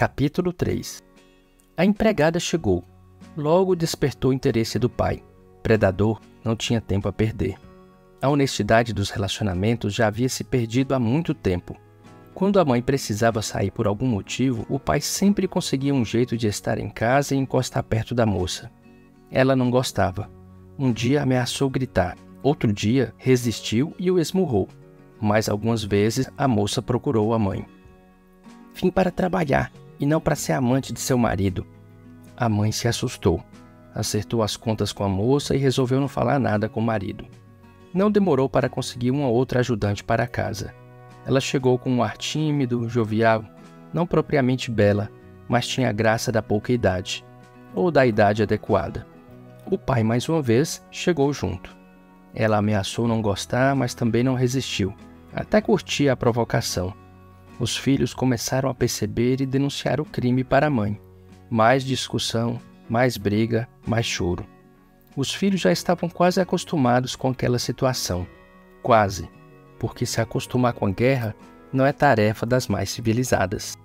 Capítulo 3. A empregada chegou. Logo despertou o interesse do pai. Predador não tinha tempo a perder. A honestidade dos relacionamentos já havia se perdido há muito tempo. Quando a mãe precisava sair por algum motivo, o pai sempre conseguia um jeito de estar em casa e encostar perto da moça. Ela não gostava. Um dia ameaçou gritar. Outro dia resistiu e o esmurrou. Mais algumas vezes a moça procurou a mãe. Vim para trabalhar e não para ser amante de seu marido. A mãe se assustou. Acertou as contas com a moça e resolveu não falar nada com o marido. Não demorou para conseguir uma outra ajudante para casa. Ela chegou com um ar tímido, jovial, não propriamente bela, mas tinha a graça da pouca idade, ou da idade adequada. O pai, mais uma vez, chegou junto. Ela ameaçou não gostar, mas também não resistiu. Até curtia a provocação. Os filhos começaram a perceber e denunciar o crime para a mãe. Mais discussão, mais briga, mais choro. Os filhos já estavam quase acostumados com aquela situação. Quase, porque se acostumar com a guerra não é tarefa das mais civilizadas.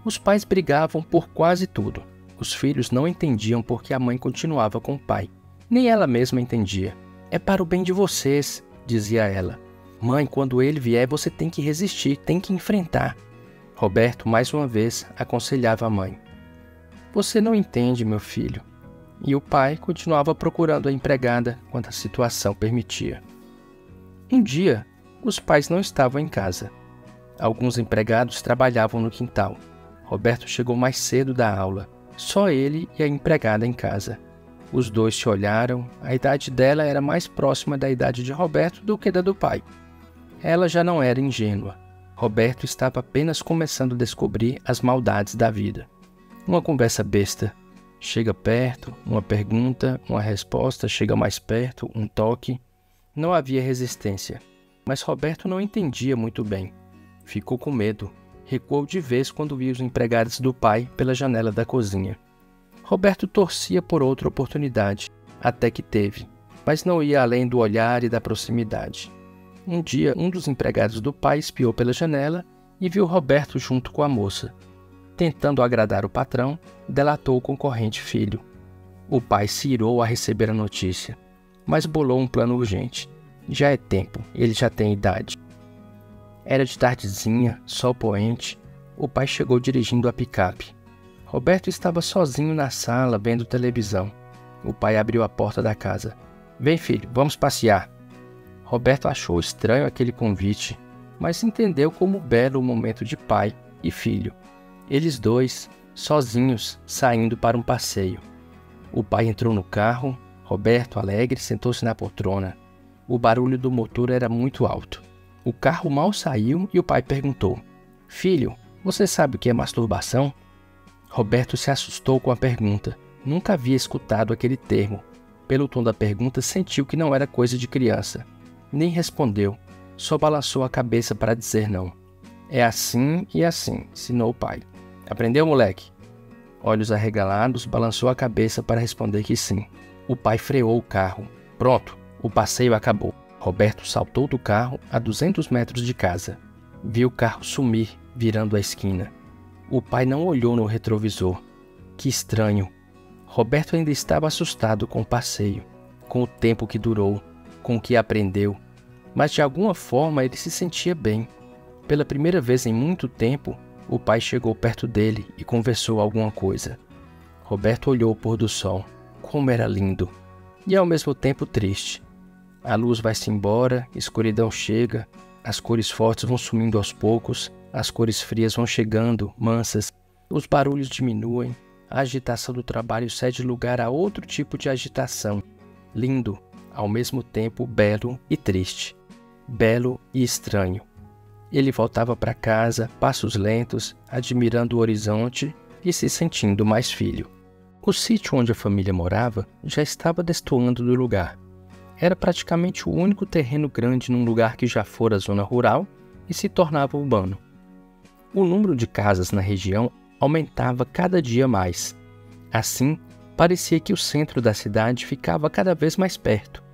Os pais brigavam por quase tudo. Os filhos não entendiam por que a mãe continuava com o pai. Nem ela mesma entendia. É para o bem de vocês, dizia ela. Mãe, quando ele vier, você tem que resistir, tem que enfrentar. Roberto, mais uma vez, aconselhava a mãe. Você não entende, meu filho. E o pai continuava procurando a empregada quando a situação permitia. Um dia, os pais não estavam em casa. Alguns empregados trabalhavam no quintal. Roberto chegou mais cedo da aula. Só ele e a empregada em casa. Os dois se olharam. A idade dela era mais próxima da idade de Roberto do que da do pai. Ela já não era ingênua. Roberto estava apenas começando a descobrir as maldades da vida. Uma conversa besta. Chega perto, uma pergunta, uma resposta, chega mais perto, um toque. Não havia resistência. Mas Roberto não entendia muito bem. Ficou com medo. Recuou de vez quando viu os empregados do pai pela janela da cozinha. Roberto torcia por outra oportunidade, até que teve, mas não ia além do olhar e da proximidade. Um dia, um dos empregados do pai espiou pela janela e viu Roberto junto com a moça. Tentando agradar o patrão, delatou o concorrente filho. O pai se irou a receber a notícia, mas bolou um plano urgente. Já é tempo, ele já tem idade. Era de tardezinha, sol poente. O pai chegou dirigindo a picape. Roberto estava sozinho na sala, vendo televisão. O pai abriu a porta da casa. Vem, filho, vamos passear. Roberto achou estranho aquele convite, mas entendeu como belo o momento de pai e filho. Eles dois, sozinhos, saindo para um passeio. O pai entrou no carro. Roberto, alegre, sentou-se na poltrona. O barulho do motor era muito alto. O carro mal saiu e o pai perguntou. Filho, você sabe o que é masturbação? Roberto se assustou com a pergunta. Nunca havia escutado aquele termo. Pelo tom da pergunta, sentiu que não era coisa de criança. Nem respondeu. Só balançou a cabeça para dizer não. É assim e assim, ensinou o pai. Aprendeu, moleque? Olhos arregalados, balançou a cabeça para responder que sim. O pai freou o carro. Pronto, o passeio acabou. Roberto saltou do carro a 200 metros de casa. Viu o carro sumir, virando a esquina. O pai não olhou no retrovisor. Que estranho. Roberto ainda estava assustado com o passeio, com o tempo que durou, com o que aprendeu. Mas de alguma forma ele se sentia bem. Pela primeira vez em muito tempo, o pai chegou perto dele e conversou alguma coisa. Roberto olhou o pôr do sol. Como era lindo. E ao mesmo tempo triste. A luz vai-se embora, escuridão chega, as cores fortes vão sumindo aos poucos, as cores frias vão chegando, mansas, os barulhos diminuem, a agitação do trabalho cede lugar a outro tipo de agitação, lindo, ao mesmo tempo belo e triste, belo e estranho. Ele voltava para casa, passos lentos, admirando o horizonte e se sentindo mais filho. O sítio onde a família morava já estava destoando do lugar. Era praticamente o único terreno grande num lugar que já fora zona rural e se tornava urbano. O número de casas na região aumentava cada dia mais. Assim, parecia que o centro da cidade ficava cada vez mais perto.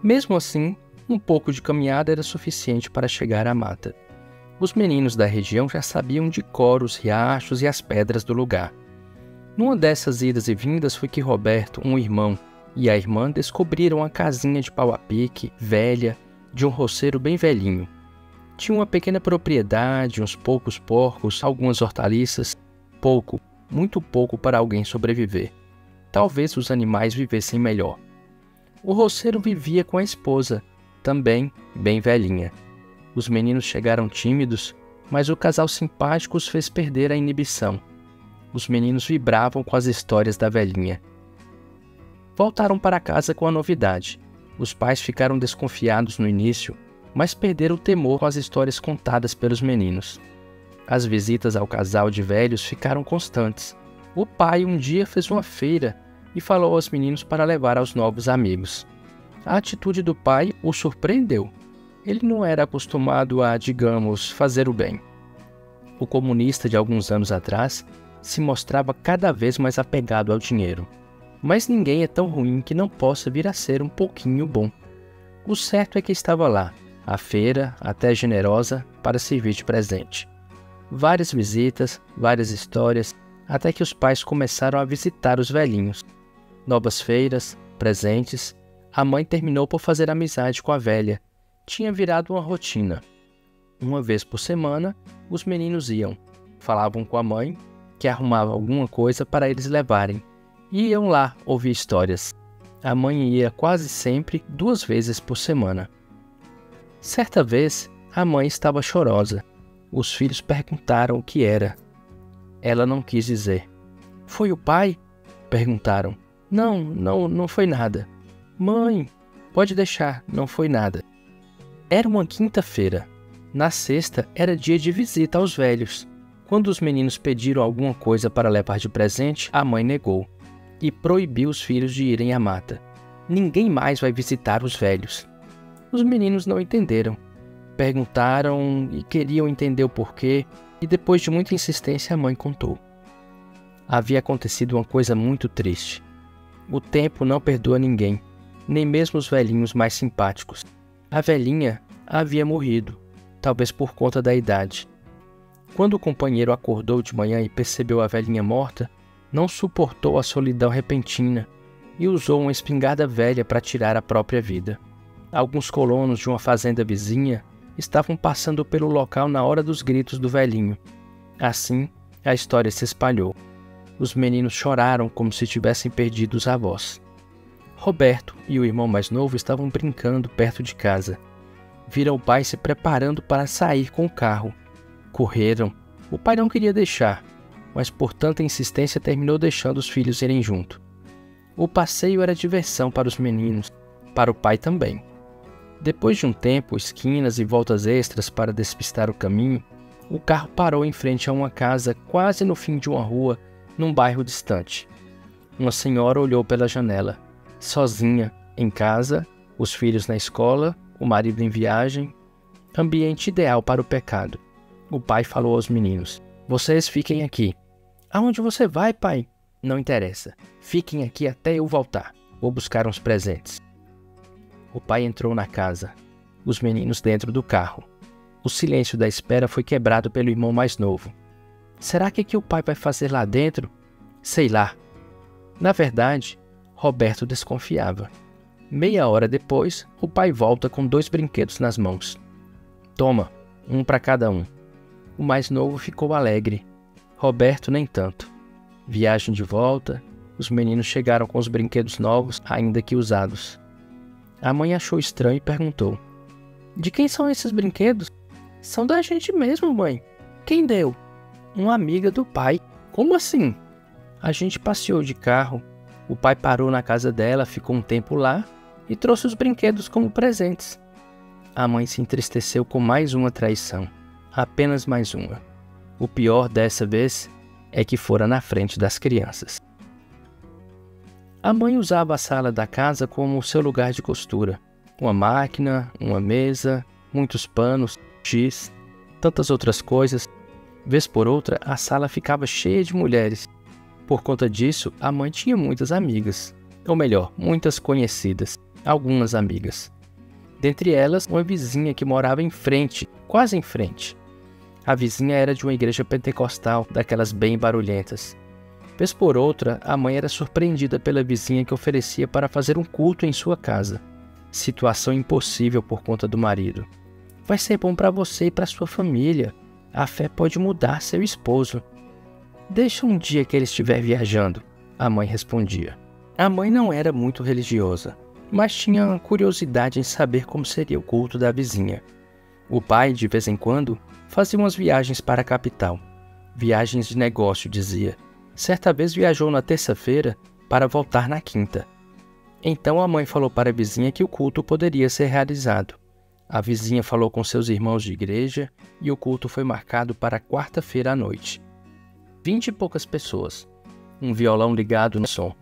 Mesmo assim, um pouco de caminhada era suficiente para chegar à mata. Os meninos da região já sabiam de cor os riachos e as pedras do lugar. Numa dessas idas e vindas foi que Roberto, um irmão, e a irmã descobriram a casinha de pau a pique, velha, de um roceiro bem velhinho. Tinha uma pequena propriedade, uns poucos porcos, algumas hortaliças, pouco, muito pouco para alguém sobreviver. Talvez os animais vivessem melhor. O roceiro vivia com a esposa, também bem velhinha. Os meninos chegaram tímidos, mas o casal simpático os fez perder a inibição. Os meninos vibravam com as histórias da velhinha. Voltaram para casa com a novidade. Os pais ficaram desconfiados no início, mas perderam o temor com as histórias contadas pelos meninos. As visitas ao casal de velhos ficaram constantes. O pai um dia fez uma feira e falou aos meninos para levar aos novos amigos. A atitude do pai o surpreendeu. Ele não era acostumado a, digamos, fazer o bem. O comunista de alguns anos atrás se mostrava cada vez mais apegado ao dinheiro. Mas ninguém é tão ruim que não possa vir a ser um pouquinho bom. O certo é que estava lá, a feira, até generosa, para servir de presente. Várias visitas, várias histórias, até que os pais começaram a visitar os velhinhos. Novas feiras, presentes, a mãe terminou por fazer amizade com a velha. Tinha virado uma rotina. Uma vez por semana, os meninos iam, falavam com a mãe, que arrumava alguma coisa para eles levarem, e iam lá ouvir histórias. A mãe ia quase sempre 2 vezes por semana. Certa vez, a mãe estava chorosa. Os filhos perguntaram o que era. Ela não quis dizer. "Foi o pai?" perguntaram. Não foi nada." "Mãe, pode deixar, não foi nada." Era uma quinta-feira. Na sexta era dia de visita aos velhos. Quando os meninos pediram alguma coisa para levar de presente, a mãe negou e proibiu os filhos de irem à mata. Ninguém mais vai visitar os velhos. Os meninos não entenderam. Perguntaram e queriam entender o porquê, e depois de muita insistência a mãe contou. Havia acontecido uma coisa muito triste. O tempo não perdoa ninguém, nem mesmo os velhinhos mais simpáticos. A velhinha havia morrido, talvez por conta da idade. Quando o companheiro acordou de manhã e percebeu a velhinha morta, não suportou a solidão repentina e usou uma espingarda velha para tirar a própria vida. Alguns colonos de uma fazenda vizinha estavam passando pelo local na hora dos gritos do velhinho. Assim, a história se espalhou. Os meninos choraram como se tivessem perdido os avós. Roberto e o irmão mais novo estavam brincando perto de casa. Viram o pai se preparando para sair com o carro. Correram. O pai não queria deixar, mas por tanta insistência terminou deixando os filhos irem junto. O passeio era diversão para os meninos, para o pai também. Depois de um tempo, esquinas e voltas extras para despistar o caminho, o carro parou em frente a uma casa quase no fim de uma rua, num bairro distante. Uma senhora olhou pela janela. Sozinha, em casa, os filhos na escola, o marido em viagem. Ambiente ideal para o pecado. O pai falou aos meninos: "Vocês fiquem aqui." "Aonde você vai, pai?" "Não interessa. Fiquem aqui até eu voltar. Vou buscar uns presentes." O pai entrou na casa. Os meninos dentro do carro. O silêncio da espera foi quebrado pelo irmão mais novo. "Será que o pai vai fazer lá dentro?" "Sei lá." Na verdade, Roberto desconfiava. Meia hora depois, o pai volta com 2 brinquedos nas mãos. "Toma, um para cada um." O mais novo ficou alegre. Roberto nem tanto. Viagem de volta, os meninos chegaram com os brinquedos novos, ainda que usados. A mãe achou estranho e perguntou: "De quem são esses brinquedos?" "São da gente mesmo, mãe." "Quem deu?" "Uma amiga do pai." "Como assim?" "A gente passeou de carro. O pai parou na casa dela, ficou um tempo lá e trouxe os brinquedos como presentes." A mãe se entristeceu com mais uma traição. Apenas mais uma. O pior dessa vez é que fora na frente das crianças. A mãe usava a sala da casa como seu lugar de costura. Uma máquina, uma mesa, muitos panos, giz, tantas outras coisas. Vez por outra, a sala ficava cheia de mulheres. Por conta disso, a mãe tinha muitas amigas. Ou melhor, muitas conhecidas. Algumas amigas. Dentre elas, uma vizinha que morava em frente, quase em frente. A vizinha era de uma igreja pentecostal, daquelas bem barulhentas. Vez por outra, a mãe era surpreendida pela vizinha que oferecia para fazer um culto em sua casa. Situação impossível por conta do marido. Vai ser bom para você e para sua família. A fé pode mudar seu esposo. Deixa um dia que ele estiver viajando, a mãe respondia. A mãe não era muito religiosa, mas tinha curiosidade em saber como seria o culto da vizinha. O pai, de vez em quando, fazia umas viagens para a capital. Viagens de negócio, dizia. Certa vez viajou na terça-feira para voltar na quinta. Então a mãe falou para a vizinha que o culto poderia ser realizado. A vizinha falou com seus irmãos de igreja e o culto foi marcado para quarta-feira à noite. 20 e poucas pessoas. Um violão ligado no som.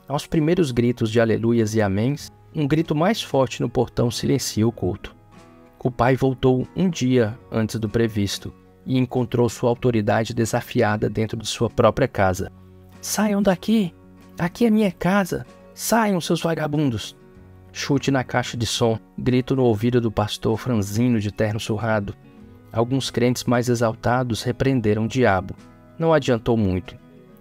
Aos primeiros gritos de aleluias e améns, um grito mais forte no portão silencia o culto. O pai voltou um dia antes do previsto e encontrou sua autoridade desafiada dentro de sua própria casa. Saiam daqui! Aqui é minha casa! Saiam, seus vagabundos! Chute na caixa de som, grito no ouvido do pastor franzino de terno surrado. Alguns crentes mais exaltados repreenderam o diabo. Não adiantou muito.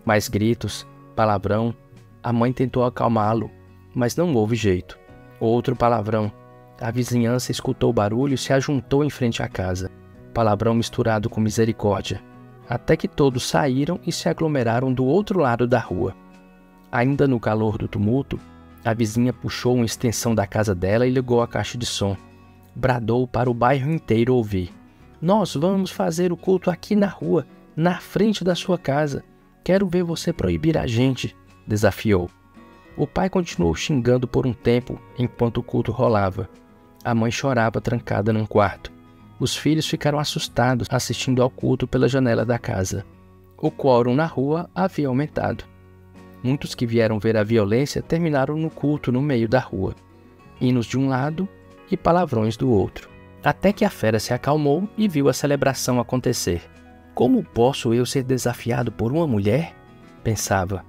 Mais gritos, palavrão. A mãe tentou acalmá-lo, mas não houve jeito. Outro palavrão. A vizinhança escutou o barulho e se ajuntou em frente à casa. Palavrão misturado com misericórdia. Até que todos saíram e se aglomeraram do outro lado da rua. Ainda no calor do tumulto, a vizinha puxou uma extensão da casa dela e ligou a caixa de som. Bradou para o bairro inteiro ouvir. Nós vamos fazer o culto aqui na rua, na frente da sua casa. Quero ver você proibir a gente, desafiou. O pai continuou xingando por um tempo enquanto o culto rolava. A mãe chorava trancada num quarto. Os filhos ficaram assustados assistindo ao culto pela janela da casa. O quórum na rua havia aumentado. Muitos que vieram ver a violência terminaram no culto no meio da rua. Hinos de um lado e palavrões do outro. Até que a fera se acalmou e viu a celebração acontecer. Como posso eu ser desafiado por uma mulher? Pensava.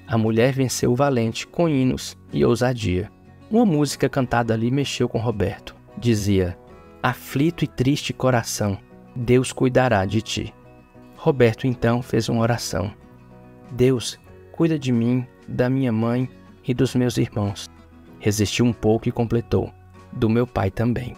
A mulher venceu o valente com hinos e ousadia. Uma música cantada ali mexeu com Roberto. Dizia: aflito e triste coração, Deus cuidará de ti. Roberto então fez uma oração. Deus, cuida de mim, da minha mãe e dos meus irmãos. Resistiu um pouco e completou: do meu pai também.